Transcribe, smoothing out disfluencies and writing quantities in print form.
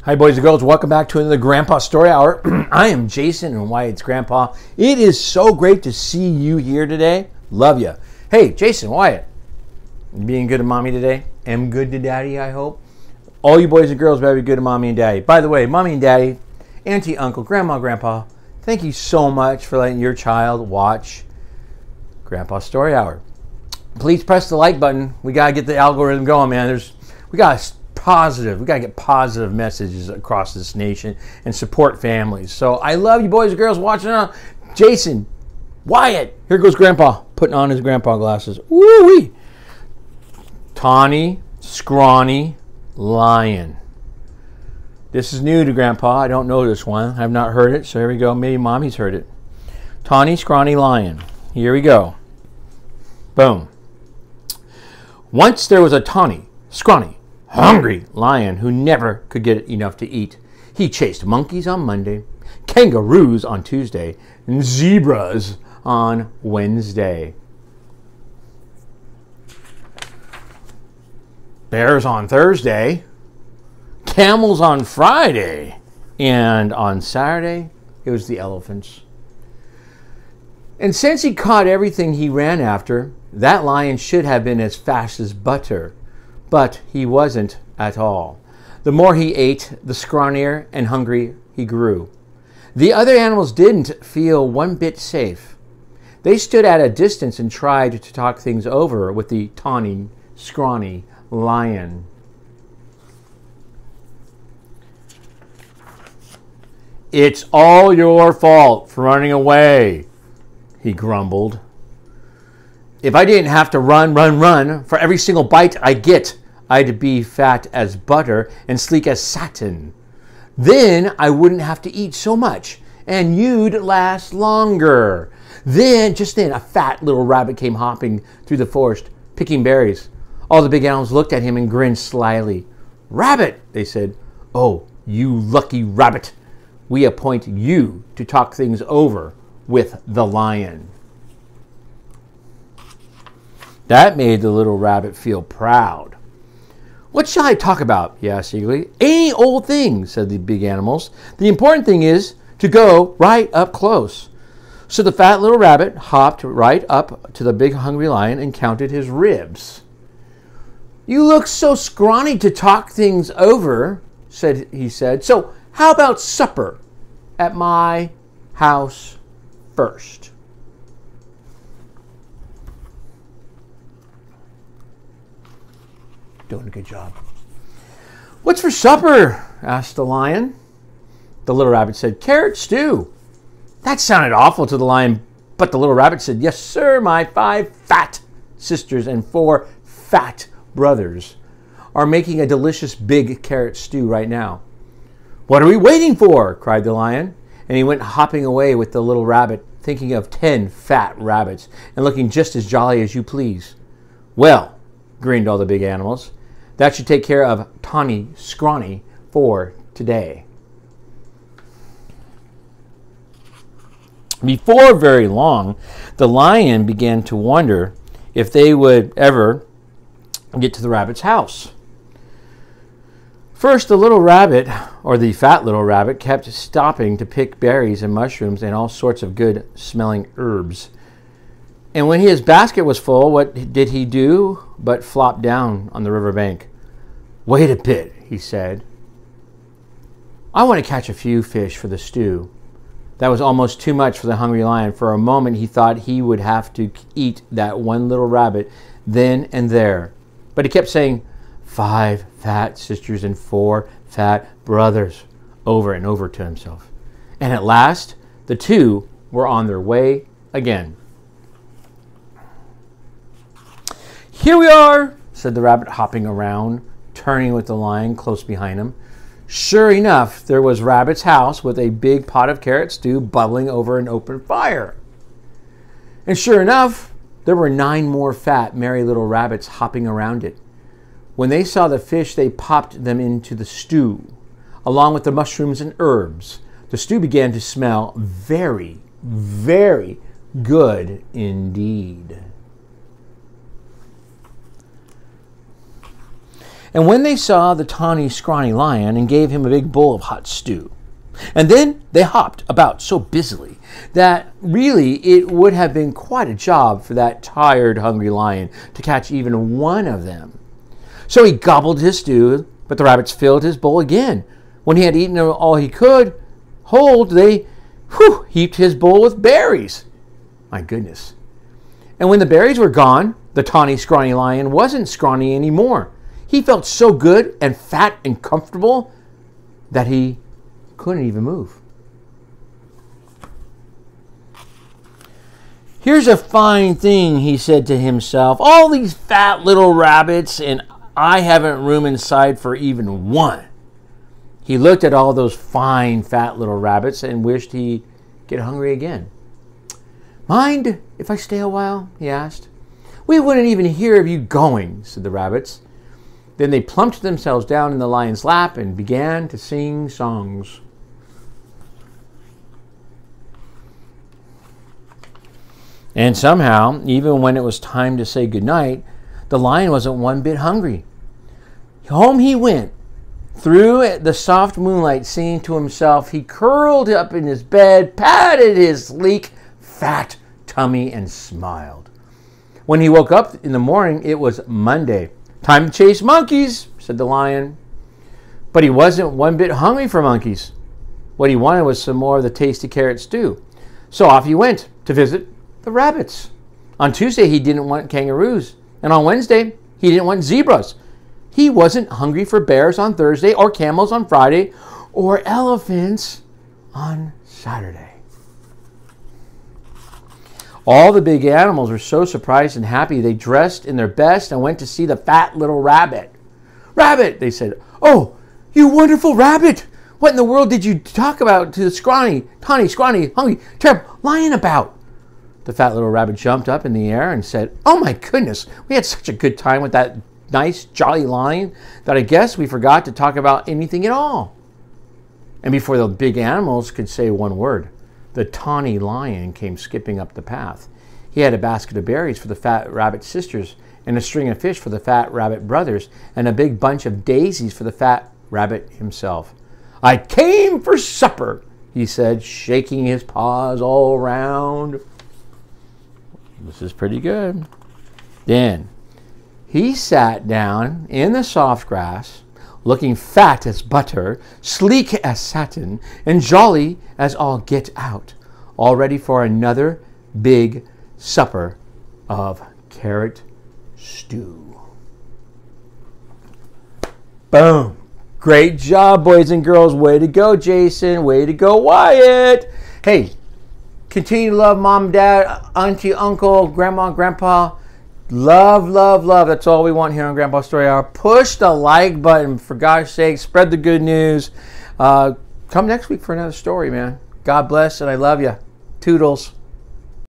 Hi, boys and girls. Welcome back to another Grandpa Story Hour. I am Jason and Wyatt's grandpa. It is so great to see you here today. Love you. Hey, Jason, Wyatt, you being good to mommy today? Am good to daddy, I hope. All you boys and girls better be good to mommy and daddy. By the way, mommy and daddy, auntie, uncle, grandma, grandpa, thank you so much for letting your child watch Grandpa Story Hour. Please press the like button. We got to get the algorithm going, man. We got to get positive messages across this nation and support families. So I love you boys and girls watching on. Jason, Wyatt, here goes Grandpa putting on his grandpa glasses. Woo-wee. Tawny, Scrawny, Lion. This is new to Grandpa. I don't know this one. I have not heard it, so here we go. Maybe Mommy's heard it. Tawny, Scrawny, Lion. Here we go. Boom. Once there was a tawny, scrawny, hungry lion who never could get enough to eat. He chased monkeys on Monday, kangaroos on Tuesday, and zebras on Wednesday. Bears on Thursday, camels on Friday, and on Saturday, it was the elephants. And since he caught everything he ran after, that lion should have been as fast as butter. But he wasn't at all. The more he ate, the scrawnier and hungry he grew. The other animals didn't feel one bit safe. They stood at a distance and tried to talk things over with the tawny, scrawny lion. "It's all your fault for running away," he grumbled. "If I didn't have to run for every single bite I get, I'd be fat as butter and sleek as satin. Then I wouldn't have to eat so much, and you'd last longer." Just then, a fat little rabbit came hopping through the forest, picking berries. All the big animals looked at him and grinned slyly. "Rabbit," they said. "Oh, you lucky rabbit. We appoint you to talk things over with the lion." That made the little rabbit feel proud. "What shall I talk about?" he asked eagerly. "Any old thing," said the big animals. "The important thing is to go right up close." So the fat little rabbit hopped right up to the big hungry lion and counted his ribs. "You look so scrawny to talk things over," he said. "So how about supper at my house first?" Doing a good job. "What's for supper?" asked the lion. The little rabbit said, "Carrot stew." That sounded awful to the lion, but the little rabbit said, "Yes, sir, my 5 fat sisters and 4 fat brothers are making a delicious big carrot stew right now." "What are we waiting for?" cried the lion, and he went hopping away with the little rabbit, thinking of 10 fat rabbits and looking just as jolly as you please. "Well," grinned all the big animals, "that should take care of Tawny, Scrawny for today." Before very long, the lion began to wonder if they would ever get to the rabbit's house. First, the little rabbit, or the fat little rabbit, kept stopping to pick berries and mushrooms and all sorts of good-smelling herbs. And when his basket was full, what did he do but flop down on the riverbank? "Wait a bit," he said. "I want to catch a few fish for the stew." That was almost too much for the hungry lion. For a moment, he thought he would have to eat that one little rabbit then and there. But he kept saying, 5 fat sisters and 4 fat brothers, over and over to himself. And at last, the 2 were on their way again. "Here we are," said the rabbit, hopping around, turning with the lion close behind him. Sure enough, there was Rabbit's house with a big pot of carrot stew bubbling over an open fire. And sure enough, there were 9 more fat, merry little rabbits hopping around it. When they saw the fish, they popped them into the stew, along with the mushrooms and herbs. The stew began to smell very, very good indeed. And when they saw the tawny, scrawny lion and gave him a big bowl of hot stew. And then they hopped about so busily that really it would have been quite a job for that tired, hungry lion to catch even one of them. So he gobbled his stew, but the rabbits filled his bowl again. When he had eaten all he could hold, they heaped his bowl with berries. My goodness. And when the berries were gone, the tawny, scrawny lion wasn't scrawny anymore. He felt so good and fat and comfortable that he couldn't even move. Here's a fine thing, he said to himself. All these fat little rabbits, and I haven't room inside for even one. He looked at all those fine, fat little rabbits and wished he'd get hungry again. Mind if I stay a while? He asked. We wouldn't even hear of you going, said the rabbits. Then they plumped themselves down in the lion's lap and began to sing songs. And somehow, even when it was time to say goodnight, the lion wasn't one bit hungry. Home he went, through the soft moonlight, singing to himself. He curled up in his bed, patted his sleek, fat tummy, and smiled. When he woke up in the morning, it was Monday. Time to chase monkeys, said the lion. But he wasn't one bit hungry for monkeys. What he wanted was some more of the tasty carrot stew. So off he went to visit the rabbits. On Tuesday, he didn't want kangaroos. And on Wednesday, he didn't want zebras. He wasn't hungry for bears on Thursday, or camels on Friday, or elephants on Saturday. All the big animals were so surprised and happy, they dressed in their best and went to see the fat little rabbit. Rabbit, they said. Oh, you wonderful rabbit! What in the world did you talk about to the scrawny, tawny, scrawny, hungry, terrible lion about? The fat little rabbit jumped up in the air and said, oh my goodness, we had such a good time with that nice, jolly lion that I guess we forgot to talk about anything at all. And before the big animals could say one word, the tawny lion came skipping up the path. He had a basket of berries for the fat rabbit sisters, and a string of fish for the fat rabbit brothers, and a big bunch of daisies for the fat rabbit himself. I came for supper, he said, shaking his paws all around. This is pretty good. Then he sat down in the soft grass, looking fat as butter, sleek as satin, and jolly as all get out, all ready for another big supper of carrot stew. Boom. Great job, boys and girls. Way to go, Jason. Way to go, Wyatt. Hey, continue to love mom, dad, auntie, uncle, grandma, grandpa. Love, love, love. That's all we want here on Grandpa Story Hour. Push the like button, for God's sake. Spread the good news. Come next week for another story, man. God bless, and I love you. Toodles.